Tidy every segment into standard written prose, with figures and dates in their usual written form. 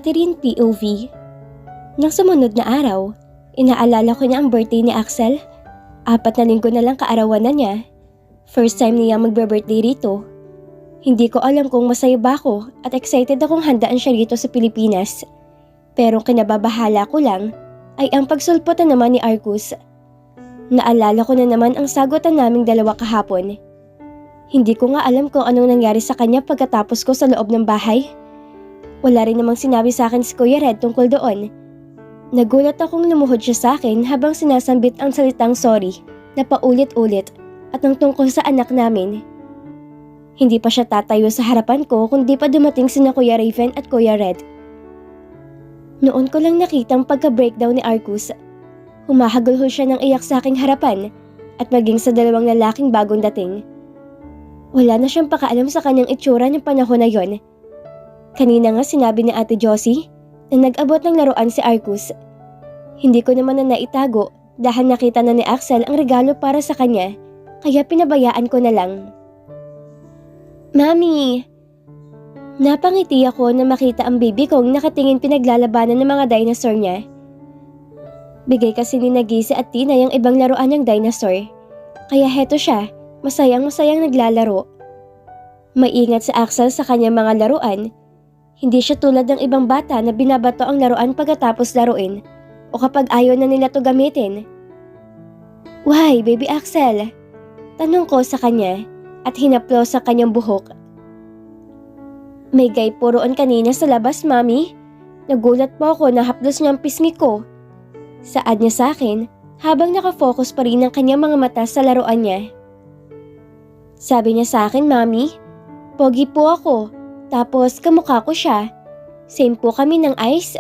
Catherine POV. Nang sumunod na araw, inaalala ko na ang birthday ni Axel. 4 na linggo na lang kaarawan na niya. First time niya magbe-birthday rito. Hindi ko alam kung masaya ba ako at excited akong handaan siya rito sa Pilipinas. Pero kinababahala ko lang ay ang pagsulputan naman ni Argus. Naalala ko na naman ang sagutan naming dalawa kahapon. Hindi ko nga alam kung anong nangyari sa kanya pagkatapos ko sa loob ng bahay. Wala rin namang sinabi sa akin si Kuya Red tungkol doon. Nagulat akong lumuhod siya sa akin habang sinasambit ang salitang sorry na paulit-ulit at nang tungkol sa anak namin. Hindi pa siya tatayo sa harapan ko kundi pa dumating sina Kuya Raven at Kuya Red. Noon ko lang nakitang pagka-breakdown ni Argus. Humahagulhol siya ng iyak sa aking harapan at maging sa dalawang lalaking bagong dating. Wala na siyang pakaalam sa kanyang itsura ng panahon na yon. Kanina nga sinabi ni Ate Josie na nag-abot ng laruan si Argus. Hindi ko naman na naitago dahil nakita na ni Axel ang regalo para sa kanya, kaya pinabayaan ko na lang. Mami! Napangiti ako na makita ang baby kong nakatingin pinaglalabanan ng mga dinosaur niya. Bigay kasi ni Nagisi at Tina yung ibang laruan ng dinosaur, kaya heto siya, masayang naglalaro. Maingat si Axel sa kanyang mga laruan. Hindi siya tulad ng ibang bata na binabato ang laruan pagkatapos laruin o kapag ayaw na nila to gamitin. Why, baby Axel? Tanong ko sa kanya at hinaplo sa kanyang buhok. May gay puroon kanina sa labas, Mami. Nagulat po ako na haplos niya ang pisngi ko. Saad niya sa akin habang nakafocus pa rin ang kanyang mga mata sa laruan niya. Sabi niya sa akin, Mami, pogi po ako. Tapos kamukha ko siya. Same po kami ng eyes.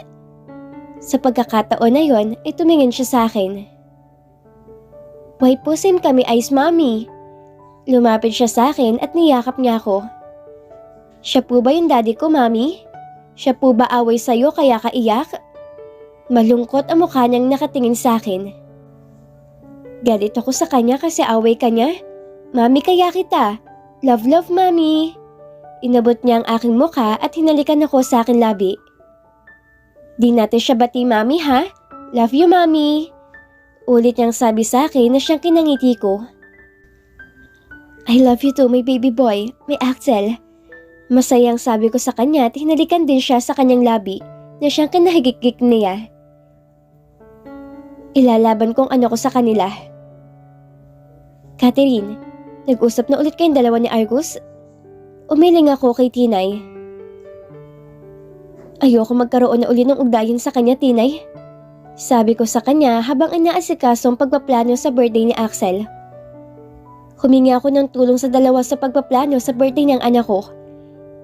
Sa pagkakataon na yon ay tumingin siya sa akin. Why po same kami eyes, Mami? Lumapit siya sa akin at niyakap niya ako. Siya po ba yung daddy ko, Mami? Siya po ba away sa'yo kaya ka iyak? Malungkot ang mukha niyang nakatingin sa akin. Galit ako sa kanya kasi away ka niya. Mami, kaya kita. Love, Mami. Inabot niya ang aking mukha at hinalikan ako sa aking labi. Di natin siya bati, Mami, ha? Love you, Mami. Ulit niyang sabi sa akin na siyang kinangiti ko. I love you too, my baby boy, may Axel. Masayang sabi ko sa kanya at hinalikan din siya sa kanyang labi na siyang kinahigik-gik niya. Ilalaban kong ano ko sa kanila. Catherine, nag-usap na ulit kayong dalawa ni Argus? Umiling ako kay Tinay. Ayoko magkaroon na uli ng ugnayan sa kanya, Tinay. Sabi ko sa kanya habang inaasikaso ang pagpaplano sa birthday ni Axel. Humingi ako ng tulong sa dalawa sa pagpaplano sa birthday ng anak ko.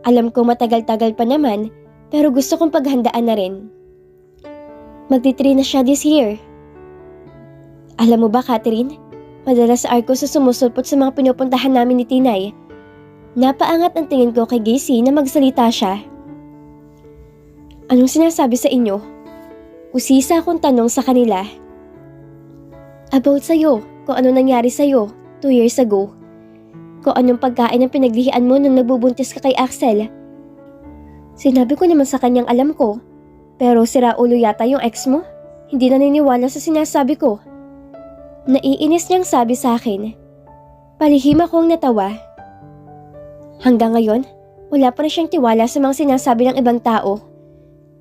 Alam ko matagal-tagal pa naman, pero gusto kong paghandaan na rin. Magti-3 na siya this year. Alam mo ba, Catherine? Madalas sa Argus sa sumusulpot sa mga pinupuntahan namin ni Tinay. Napaangat ang tingin ko kay Gacy na magsalita siya. Anong sinasabi sa inyo? Usisa akong tanong sa kanila. About sa'yo, kung ano nangyari sa'yo 2 years ago. Kung anong pagkain ang pinaglihian mo nung nagbubuntis ka kay Axel. Sinabi ko naman sa kanyang alam ko, pero sira ulo yata yung ex mo. Hindi naniniwala sa sinasabi ko. Naiinis niyang sabi sa akin. Palihim akong natawa. Hanggang ngayon, wala pa rin siyang tiwala sa mga sinasabi ng ibang tao.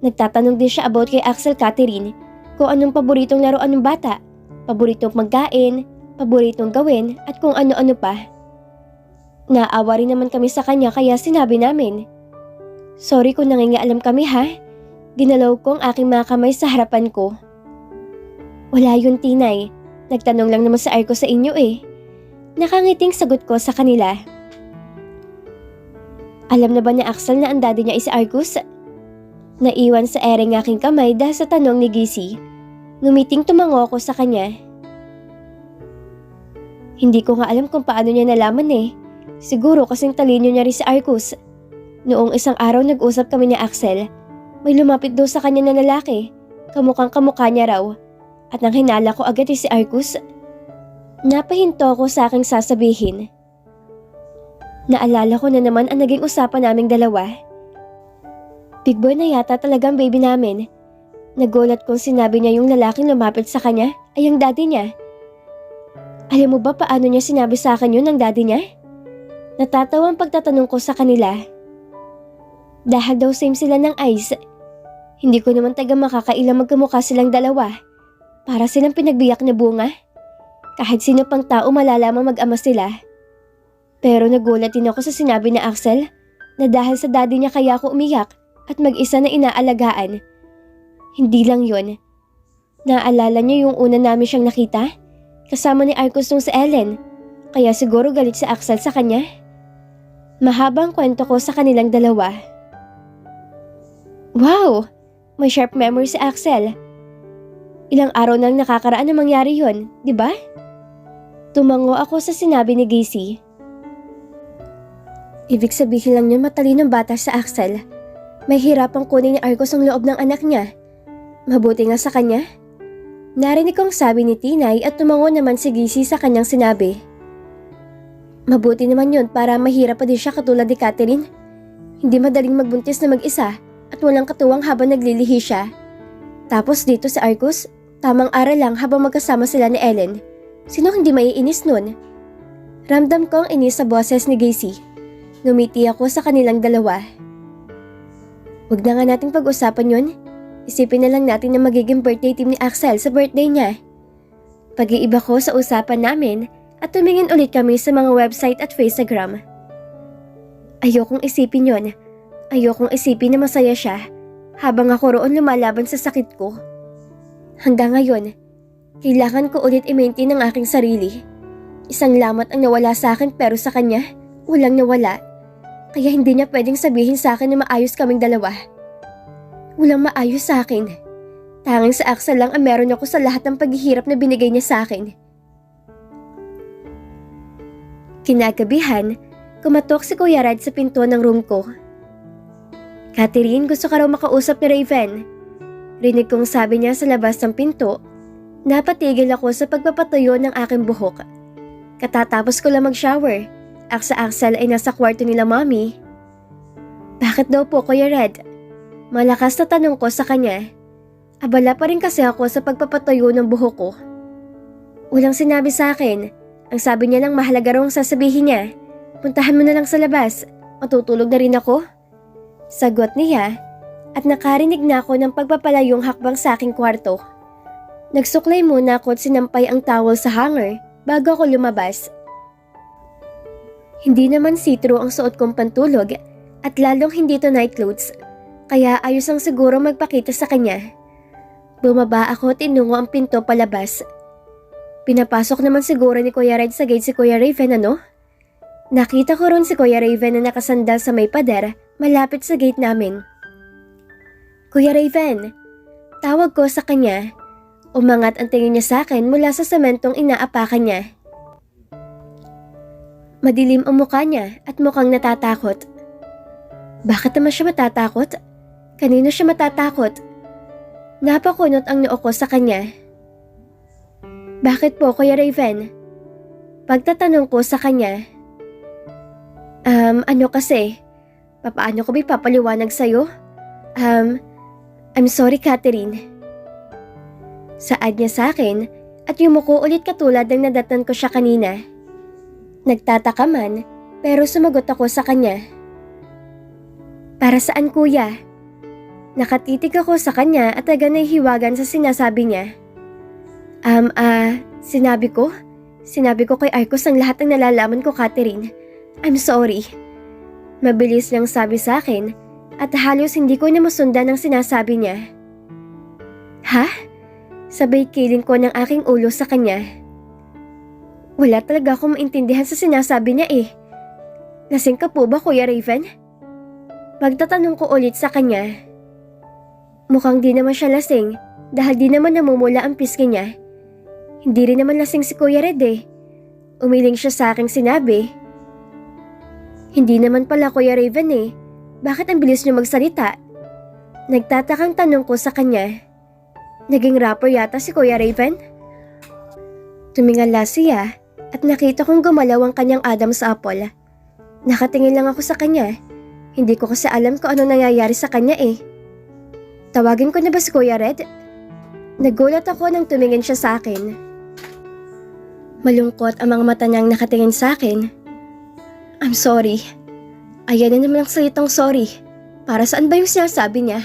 Nagtatanong din siya about kay Axel, Catherine, kung anong paboritong laruan ng bata, paboritong magkain, paboritong gawin at kung ano-ano pa. Naawa rin naman kami sa kanya kaya sinabi namin. Sorry kung nangingaalam kami, ha? Ginalaw ko ang aking mga kamay sa harapan ko. Wala yun, Tinay. Nagtanong lang naman sa Argus sa inyo eh. Nakangiting sagot ko sa kanila. Alam na ba ni Axel na ang daddy niya ay si Argus? Naiwan sa ere ng aking kamay dahil sa tanong ni Gacy. Ngumiting tumango ako sa kanya. Hindi ko nga alam kung paano niya nalaman eh. Siguro kasing talino niya rin si Argus. Noong isang araw nag-usap kami ni Axel. May lumapit daw sa kanya na lalaki. Kamukhang kamukha niya raw. At nang hinala ko agad si Argus, napahinto ko sa aking sasabihin. Naalala ko na naman ang naging usapan naming dalawa. Big boy na yata talagang baby namin. Nagulat kong sinabi niya yung lalaking lumapit sa kanya ay ang daddy niya. Alam mo ba paano niya sinabi sa akin yun ng daddy niya? Natatawa ang pagtatanong ko sa kanila. Dahil daw same sila ng eyes. Hindi ko naman taga makakailang magkamukha silang dalawa. Para silang pinagbiyak na bunga. Kahit sino pang tao malalaman mag-ama sila. Pero nagulat din ako sa sinabi ni Axel na dahil sa daddy niya kaya ako umiyak at mag-isa na inaalagaan. Hindi lang yun. Naalala niyo yung una namin siyang nakita? Kasama ni Arcos nung si Ellen. Kaya siguro galit si Axel sa kanya. Mahabang kwento ko sa kanilang dalawa. Wow! May sharp memory si Axel. Ilang araw nang nakakaraan na mangyari yun, di ba? Tumango ako sa sinabi ni Gacy. Ibig sabihin lang niya matalinong bata sa Axel. May hirapang kunin ni Arcos ang loob ng anak niya. Mabuti nga sa kanya. Narinig kong sabi ni Tinay at tumango naman si Gacy sa kanyang sinabi. Mabuti naman yun para mahirap pa din siya katulad ni Catherine. Hindi madaling magbuntis na mag-isa at walang katuwang habang naglilihi siya. Tapos dito sa Arcos, tamang aral lang habang magkasama sila ni Ellen. Sino hindi maiinis nun? Ramdam ko ang inis sa boses ni Gacy. Ngumiti ako sa kanilang dalawa. Huwag na nga nating pag-usapan yun. Isipin na lang natin na magiging birthday team ni Axel sa birthday niya. Pag-iiba ko sa usapan namin at tumingin ulit kami sa mga website at Instagram. Ayokong isipin yon. Ayokong isipin na masaya siya habang ako roon lumalaban sa sakit ko. Hanggang ngayon, kailangan ko ulit i-maintain ang aking sarili. Isang lamat ang nawala sa akin pero sa kanya, walang nawala. Kaya hindi niya pwedeng sabihin sa akin na maayos kaming dalawa. Walang maayos sa akin. Tanging sa Axel lang ang meron ako sa lahat ng paghihirap na binigay niya sa akin. Kinagabihan, kumatok si Kuya Red sa pinto ng room ko. Catherine, gusto ka raw makausap ni Raven. Rinig kong sabi niya sa labas ng pinto. Napatigil ako sa pagpapatuyo ng aking buhok. Katatapos ko lang mag-shower. Sa Axel ay nasa kwarto nila Mommy. Bakit daw po, Kuya Red? Malakas na tanong ko sa kanya. Abala pa rin kasi ako sa pagpapatuyo ng buhok ko. Walang sinabi sa akin. Ang sabi niya lang mahalaga raw ang sasabihin niya. Puntahan mo na lang sa labas. Matutulog na rin ako. Sagot niya at nakarinig na ako ng pagpapalayong hakbang sa aking kwarto. Nagsuklay muna ako at sinampay ang towel sa hanger bago ako lumabas. Hindi naman see-through ang suot kong pantulog at lalong hindi to night clothes, kaya ayos ang siguro magpakita sa kanya. Bumaba ako at inungo ang pinto palabas. Pinapasok naman siguro ni Kuya Red sa gate si Kuya Raven, ano? Nakita ko ron si Kuya Raven na nakasandal sa may pader malapit sa gate namin. Kuya Raven, tawag ko sa kanya. Umangat ang tingin niya sa akin mula sa sementong inaapakan niya. Madilim ang mukha niya at mukhang natatakot. Bakit naman siya matatakot? Kanino siya matatakot? Napakunot ang noo ko sa kanya. Bakit po, Kuya Raven? Pagtatanong ko sa kanya. Ano kasi? Papaano ko ba ipapaliwanag sa'yo? I'm sorry, Catherine. Saad niya sa akin at yumuko ulit katulad ng nadatnan ko siya kanina. Nagtataka man, pero sumagot ako sa kanya. Para saan, kuya? Nakatitig ako sa kanya at agad nahihiwagan sa sinasabi niya. Sinabi ko kay Arcos ang lahat ng nalalaman ko, Catherine. I'm sorry. Mabilis niyang sabi sa akin at halos hindi ko na masundan ang sinasabi niya. Ha? Sabay kiling ko ng aking ulo sa kanya. Wala talaga akong maintindihan sa sinasabi niya eh. Lasing ka po ba, Kuya Raven? Pagtatanong ko ulit sa kanya. Mukhang di naman siya lasing dahil di naman namumula ang pisngi niya. Hindi rin naman lasing si Kuya Red eh. Umiling siya sa aking sinabi. Hindi naman pala, Kuya Raven eh. Bakit ang bilis niyo magsalita? Nagtatakang tanong ko sa kanya. Naging rapper yata si Kuya Raven? Tumingala siya at nakita kong gumalaw ang kanyang Adam's apple. Nakatingin lang ako sa kanya. Hindi ko kasi alam kung ano nangyayari sa kanya eh. Tawagin ko na ba si Kuya Red? Nagulat ako nang tumingin siya sa akin. Malungkot ang mga mata niyang nakatingin sa akin. I'm sorry. Ayan na naman ang salitang sorry. Para saan ba yung sinasabi niya?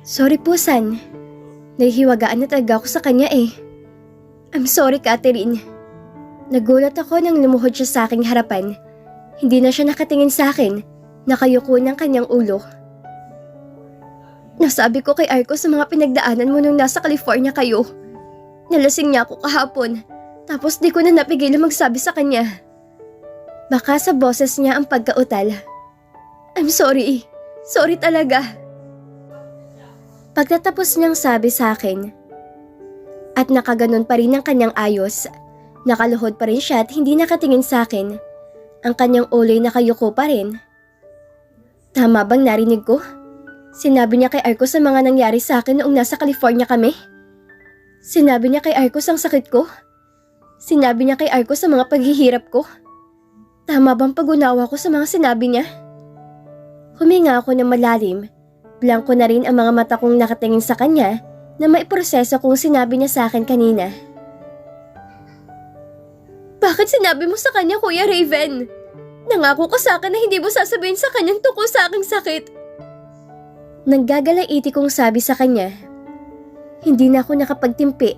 Sorry po, San. Nahihiwagaan na talaga ako sa kanya eh. I'm sorry, Catherine. Nagulat ako nang lumuhod siya sa aking harapan. Hindi na siya nakatingin sa akin. Nakayuko ng kanyang ulo. Nasabi ko kay Arco sa mga pinagdaanan mo nung nasa California kayo. Nalasing niya ako kahapon. Tapos di ko na napigilan magsabi sa kanya. Baka sa boses niya ang pagkautal. I'm sorry. Sorry talaga. Pagtatapos niyang sabi sa akin. At nakaganon pa rin ang kanyang ayos. Nakaluhod pa rin siya at hindi nakatingin sa akin. Ang kanyang ulo'y nakayuko pa rin. Tama bang narinig ko? Sinabi niya kay Arcos ang mga nangyari sa akin noong nasa California kami? Sinabi niya kay Arcos ang sakit ko? Sinabi niya kay Arcos ang mga paghihirap ko? Tama bang pag-unawa ko sa mga sinabi niya? Huminga ako ng malalim. Blanko na rin ang mga mata kong nakatingin sa kanya na maiproseso kung sinabi niya sa akin kanina. Bakit sinabi mo sa kanya, Kuya Raven? Nangako ka sa akin na hindi mo sasabihin sa kanyang tungkol sa aking sakit. Naggagalaiti kong sabi sa kanya. Hindi na ako nakapagtimpi.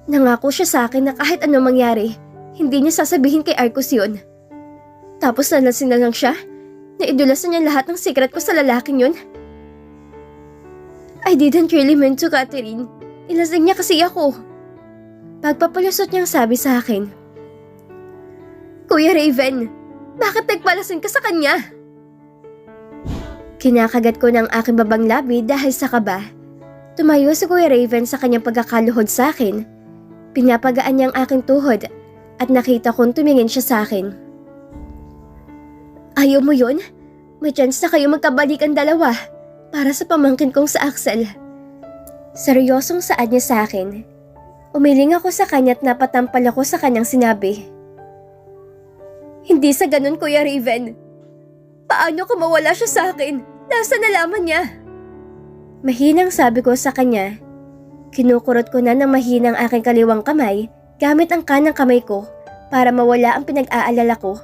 Nangako siya sa akin na kahit ano mangyari, hindi niya sasabihin kay Arcos yun. Tapos nalasing na lang siya, naidulasan niya lahat ng secret ko sa lalaking yun. I didn't really mean to, Catherine. Nilasing niya kasi ako. Pagpapalusot niyang sabi sa akin. Kuya Raven, bakit nagpalasing ka sa kanya? Kinakagat ko ng aking babang labi dahil sa kaba. Tumayo si Kuya Raven sa kanyang pagkakaluhod sa akin. Pinapagaan niya ang aking tuhod at nakita kong tumingin siya sa akin. Ayaw mo yun? May chance na kayo magkabalikan dalawa para sa pamangkin kong sa Axel. Seryosong saad niya sa akin. Umiling ako sa kanya at napatampal ako sa kanyang sinabi. Hindi sa ganun, Kuya Raven. Paano kung mawala siya sa akin? Nasaan nalaman niya? Mahinang sabi ko sa kanya. Kinukurot ko na ng mahinang aking kaliwang kamay gamit ang kanang kamay ko para mawala ang pinag-aalala ko.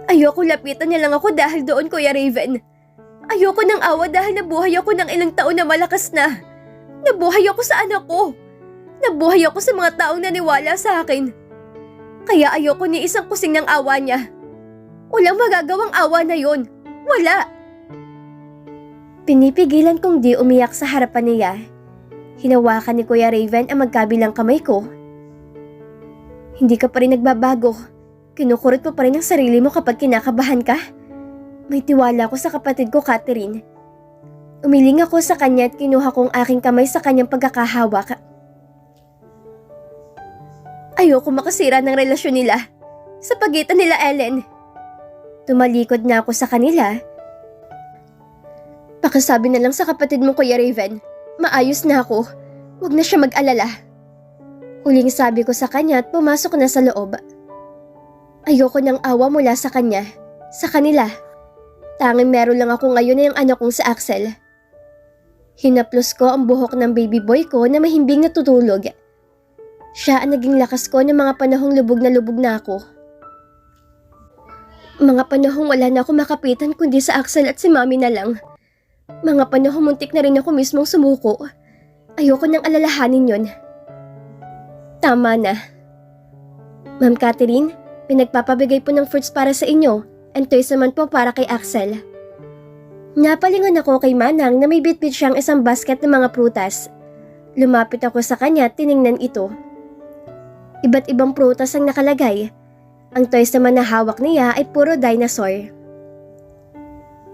Ayoko lapitan niya lang ako dahil doon, Kuya Raven. Ayoko ng awa dahil nabuhay ako ng ilang taon na malakas na. Nabuhay ako sa anak ko. Nabuhay ako sa mga taong naniwala sa akin. Kaya ayoko ni isang kusing ng awa niya. Walang magagawang awa na yon. Wala! Pinipigilan kong di umiyak sa harapan niya. Hinawakan ni Kuya Raven ang magkabilang kamay ko. Hindi ka pa rin nagbabago. Kinukurot mo pa rin ang sarili mo kapag kinakabahan ka. May tiwala ko sa kapatid ko, Catherine. Umiling ako sa kanya at kinuha kong aking kamay sa kanyang pagkakahawak. Ayoko makasira ng relasyon nila. Sa pagitan nila, Ellen. Tumalikod na ako sa kanila. Pakisabi na lang sa kapatid mo, Kuya Raven. Maayos na ako. Huwag na siya mag-alala. Huling sabi ko sa kanya at pumasok na sa loob. Ayoko ng awa mula sa kanya. Sa kanila. Tanging meron lang ako ngayon na yung anak kong si Axel. Hinaplos ko ang buhok ng baby boy ko na mahimbing natutulog. Siya ang naging lakas ko ng mga panahong lubog na ako. Mga panahong wala na ako makapitan kundi sa Axel at si Mami na lang. Mga panahong muntik na rin ako mismong sumuko. Ayoko nang alalahanin yon. Tama na. Ma'am Catherine, pinagpapabigay po ng fruits para sa inyo and toys naman po para kay Axel. Napalingon ako kay Manang na may bitbit siyang isang basket ng mga prutas. Lumapit ako sa kanya at tiningnan ito. Iba't ibang prutas ang nakalagay. Ang toys naman na hawak niya ay puro dinosaur.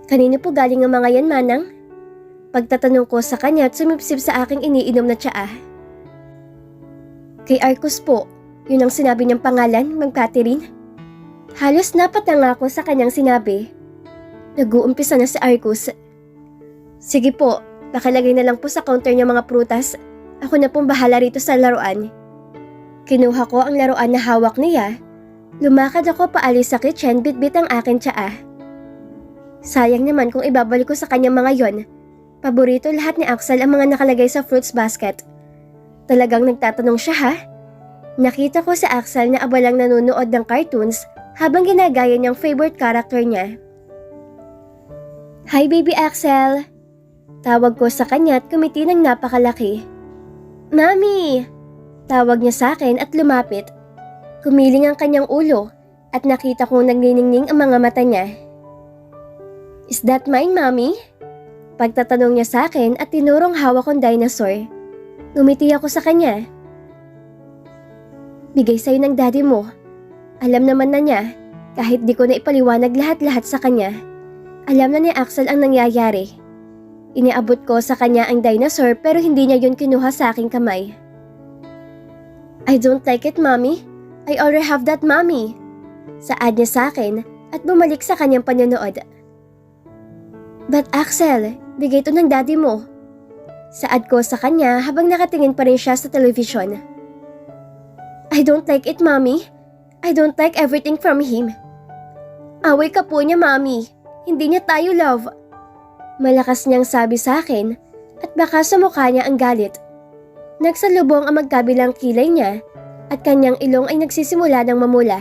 Kanino po galing ang mga yan, Manang? Pagtatanong ko sa kanya at sumipsip sa aking iniinom na tsaa. Kay Arcos po, yun ang sinabi niyang pangalan, Ma'am Catherine. Halos napatanga ako sa kanyang sinabi. Nag-uumpisa na si Arcos. Sige po, pakilagay na lang po sa counter niya mga prutas. Ako na pong bahala rito sa laruan. Kinuha ko ang laruan na hawak niya. Lumakad ako paalis sa kitchen, bitbit ang aking tsaa. Sayang naman kung ibabalik ko sa kanyang mga yon. Paborito lahat ni Axel ang mga nakalagay sa fruits basket. Talagang nagtatanong siya ha? Nakita ko si Axel na abalang nanonood ng cartoons habang ginagaya niyang favorite character niya. Hi baby Axel! Tawag ko sa kanya at kumiti ng napakalaki. Mami! Tawag niya sa akin at lumapit. Kumiling ang kanyang ulo at nakita kong nagniningning ang mga mata niya. Is that mine, Mami? Pagtatanong niya sa akin at tinurong hawak kong dinosaur. Ngumiti ako sa kanya. Bigay sa'yo ng daddy mo. Alam naman na niya, kahit di ko na ipaliwanag lahat-lahat sa kanya. Alam na ni Axel ang nangyayari. Iniabot ko sa kanya ang dinosaur pero hindi niya yun kinuha sa aking kamay. I don't like it, Mommy. I already have that, Mommy. Saad niya sa akin at bumalik sa kanyang panonood. But Axel, bigay ito ng daddy mo. Saad ko sa kanya habang nakatingin pa rin siya sa television. I don't like it, Mommy. I don't like everything from him. Away ka po niya, Mommy. Hindi niya tayo love. Malakas niyang sabi sa akin at baka sa mukha niya ang galit. Nagsalubong ang magkabilang kilay niya at kanyang ilong ay nagsisimula ng mamula.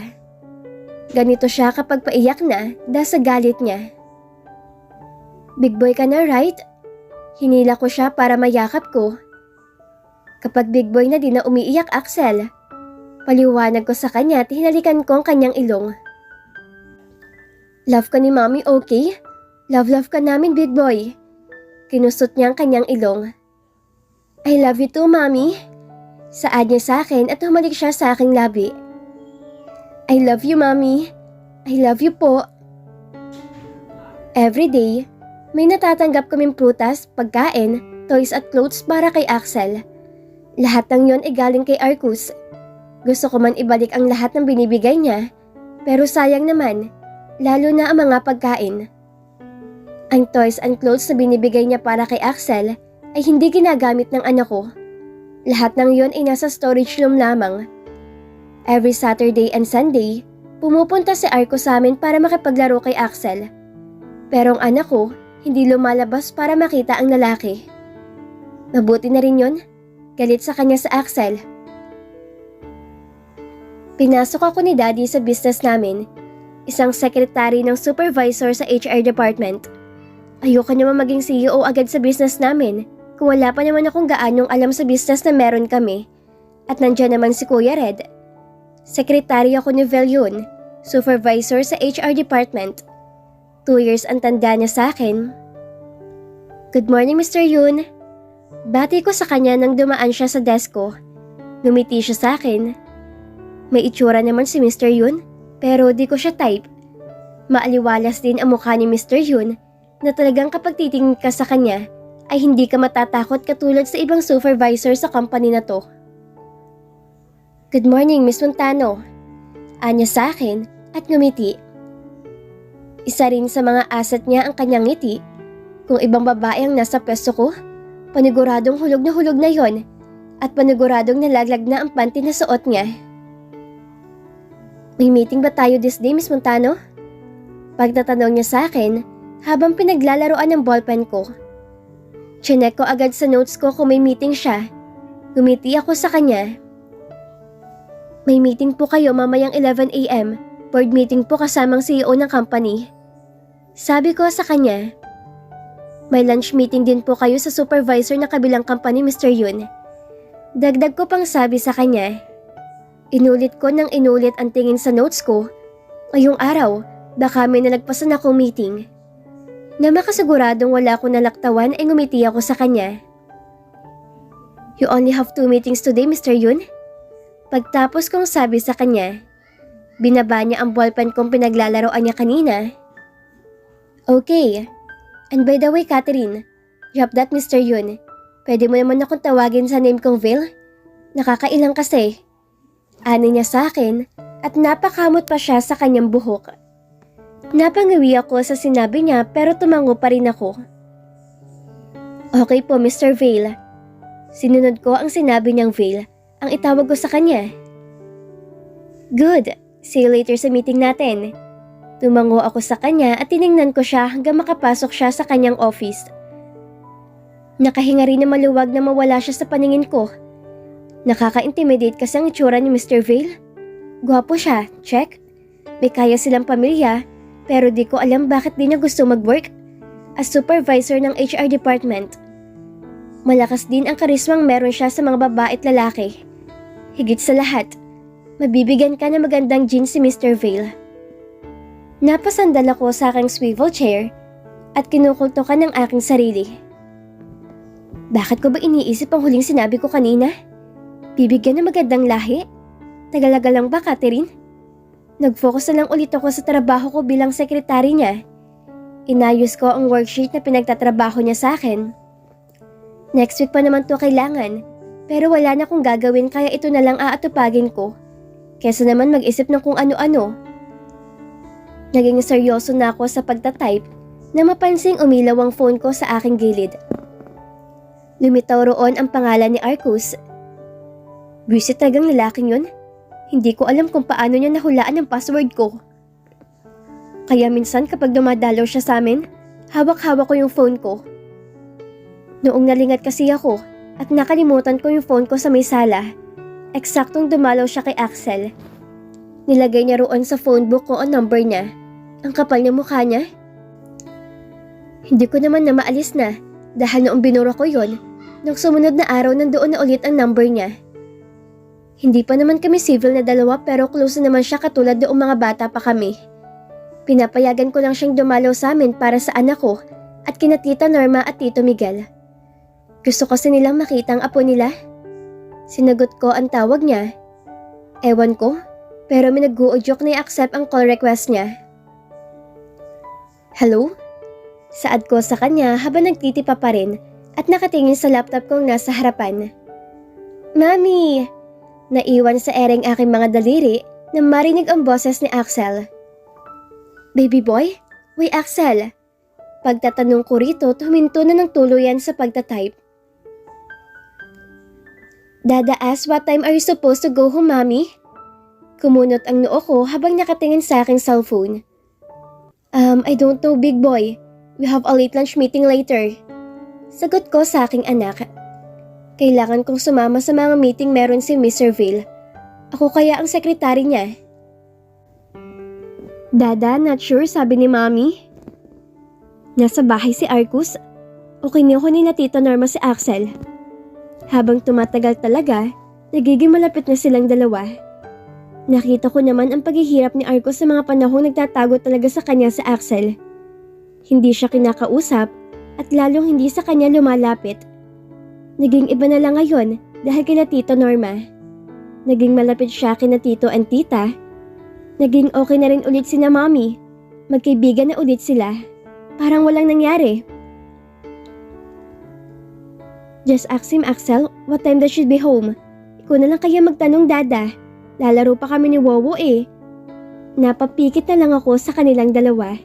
Ganito siya kapag paiyak na dahil sa galit niya. Big boy ka na, right? Hinila ko siya para mayakap ko. Kapag big boy na din na umiiyak, Axel, paliwanag ko sa kanya at hinalikan ko ang kanyang ilong. Love ka ni Mommy, okay? Love ka namin, big boy. Kinusot niya ang kanyang ilong. I love you too, Mommy. Saad niya sa akin at humalik siya sa aking labi. I love you, Mommy. I love you po. Every day, may natatanggap kaming prutas, pagkain, toys at clothes para kay Axel. Lahat ng yon ay galing kay Arcus. Gusto ko man ibalik ang lahat ng binibigay niya, pero sayang naman, lalo na ang mga pagkain. Ang toys and clothes na binibigay niya para kay Axel ay hindi ginagamit ng anak ko. Lahat ng yon ay nasa storage room lamang. Every Saturday and Sunday, pumupunta si Arcus sa amin para makipaglaro kay Axel. Pero ang anak ko, hindi lumalabas para makita ang lalaki. Mabuti na rin yon. Galit sa kanya sa Axel. Pinasok ako ni Daddy sa business namin. Isang secretary ng supervisor sa HR department. Ayoko naman maging CEO agad sa business namin kung wala pa naman akong gaanong alam sa business na meron kami. At nandyan naman si Kuya Red. Sekretary ako ni Vel yun, supervisor sa HR department. 2 years ang tanda niya sa akin. Good morning, Mr. Yun. Bati ko sa kanya nang dumaan siya sa desk ko. Ngumiti siya sa akin. May itsura naman si Mr. Yun, pero di ko siya type. Maaliwalas din ang mukha ni Mr. Yun na talagang kapag titingin ka sa kanya ay hindi ka matatakot katulad sa ibang supervisor sa company na to. Good morning, Miss Montano. Anya sa akin at ngumiti. Isa rin sa mga asset niya ang kanyang ngiti. Kung ibang babae ang nasa pwesto ko, paniguradong hulog na yon at paniguradong nalaglag na ang panty na suot niya. May meeting ba tayo this day, Miss Montano? Pagtatanong niya sa akin habang pinaglalaroan ng ballpen ko. Chinek ko agad sa notes ko kung may meeting siya. Ngumiti ako sa kanya. May meeting po kayo mamayang 11 AM. Board meeting po kasamang CEO ng company. Sabi ko sa kanya. May lunch meeting din po kayo sa supervisor na kabilang company, Mr. Yun. Dagdag ko pang sabi sa kanya. Inulit ko nang inulit ang tingin sa notes ko. Ngayong araw, baka may nalagpasan akong meeting. Na makasiguradong wala akong nalaktawan ay ngumiti ako sa kanya. You only have 2 meetings today, Mr. Yun? Pagtapos kong sabi sa kanya, binaba niya ang ballpen kong pinaglalaroan niya kanina. Okay. And by the way, Catherine, drop that, Mr. Yun. Pwede mo naman akong tawagin sa name kong Vil? Nakakailang kasi. Ani niya sa akin at napakamot pa siya sa kanyang buhok. Napangawi ako sa sinabi niya pero tumango pa rin ako. Okay po, Mr. Vale. Sinunod ko ang sinabi niyang Vale, ang itawag ko sa kanya. Good. See you later sa meeting natin. Tumango ako sa kanya at tiningnan ko siya hanggang makapasok siya sa kanyang office. Nakahinga rin na maluwag na mawala siya sa paningin ko. Nakaka-intimidate kasi ang itsura ni Mr. Vale. Gwapo siya, check. May kaya silang pamilya, pero di ko alam bakit di niya gusto mag-work as supervisor ng HR department. Malakas din ang karismang meron siya sa mga babae at lalaki. Higit sa lahat, mabibigyan ka ng magandang jeans si Mr. Vale. Napasandal ako sa aking swivel chair at kinukultukan ng aking sarili. Bakit ko ba iniisip ang huling sinabi ko kanina? Bibigyan ng magandang lahi? Tagalaga lang ba, Catherine? Nag-focus na lang ulit ako sa trabaho ko bilang sekretary niya. Inayos ko ang worksheet na pinagtatrabaho niya sa akin. Next week pa naman to kailangan, pero wala na akong gagawin kaya ito na lang aatupagin ko. Kesa naman mag-isip ng kung ano-ano. Naging seryoso na ako sa pagtatype na mapansing umilaw ang phone ko sa aking gilid. Lumitaw roon ang pangalan ni Arcus. Buwisit talagang lalaking yun. Hindi ko alam kung paano niya nahulaan ang password ko. Kaya minsan kapag dumadalaw siya sa amin, hawak-hawak ko yung phone ko. Noong nalingat kasi ako at nakalimutan ko yung phone ko sa may sala, eksaktong dumalaw siya kay Axel. Nilagay niya roon sa phone book ko ang number niya. Ang kapal niya mukha niya. Hindi ko naman na maalis na dahil noong binura ko yon, nung sumunod na araw nandoon na ulit ang number niya. Hindi pa naman kami civil na dalawa pero close na naman siya katulad noong mga bata pa kami. Pinapayagan ko lang siyang dumalaw sa amin para sa anak ko at kina Tita Norma at Tito Miguel. Gusto kasi nilang makita ang apo nila. Sinagot ko ang tawag niya. Ewan ko, pero may nag-uudyok na i-accept ang call request niya. Hello? Saad ko sa kanya habang nagtitipa pa rin at nakatingin sa laptop kong nasa harapan. Mami! Naiwan sa ereng aking mga daliri na marinig ang boses ni Axel. Baby boy? Uy Axel! Pagtatanong ko rito, huminto na ng tuluyan sa pagtatype. Dada asked what time are you supposed to go home, Mami? Kumunot ang noo ko habang nakatingin sa aking cellphone. I don't know, big boy. We have a late lunch meeting later. Sagot ko sa aking anak. Kailangan kong sumama sa mga meeting meron si Mr. Vale. Ako kaya ang sekretary niya. Dada, not sure, sabi ni Mami. Nasa bahay si Arcus. O kinuha ni na Tito Norma si Axel. Habang tumatagal talaga, nagiging malapit na silang dalawa. Nakita ko naman ang paghihirap ni Arcus sa mga panahong nagtatago talaga sa kanya si Axel. Hindi siya kinakausap at lalong hindi sa kanya lumalapit. Naging iba na lang ngayon dahil kina Tito Norma. Naging malapit siya kina Tito and Tita. Naging okay na rin ulit sina Mommy. Magkaibigan na ulit sila. Parang walang nangyari. Just ask him, Axel, what time does she be home? Ikaw na lang kaya magtanong, Dada. Lalaro pa kami ni Wowo eh. Napapikit na lang ako sa kanilang dalawa.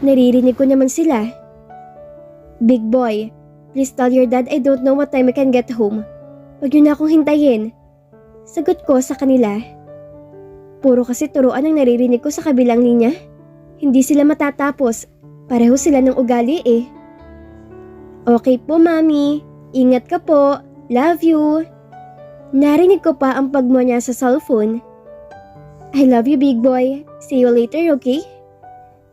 Naririnig ko naman sila. Big boy, please tell your dad I don't know what time I can get home. Huwag niyo na akong hintayin. Sagot ko sa kanila. Puro kasi turuan ang naririnig ko sa kabilang linya. Hindi sila matatapos. Pareho sila ng ugali eh. Okay po, Mami. Ingat ka po. Love you. Narinig ko pa ang pagmo niya sa cellphone. I love you, big boy. See you later, okay?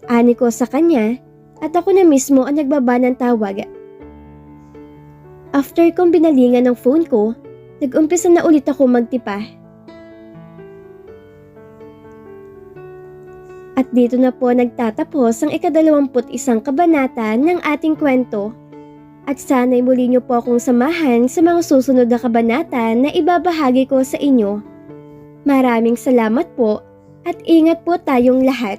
Ani ko sa kanya at ako na mismo ang nagbaba ng tawag. After kong binalingan ng phone ko, nag-umpisa na ulit ako magtipa. At dito na po nagtatapos ang ika-21 kabanata ng ating kwento. At sana'y muli niyo po akong samahan sa mga susunod na kabanata na ibabahagi ko sa inyo. Maraming salamat po at ingat po tayong lahat.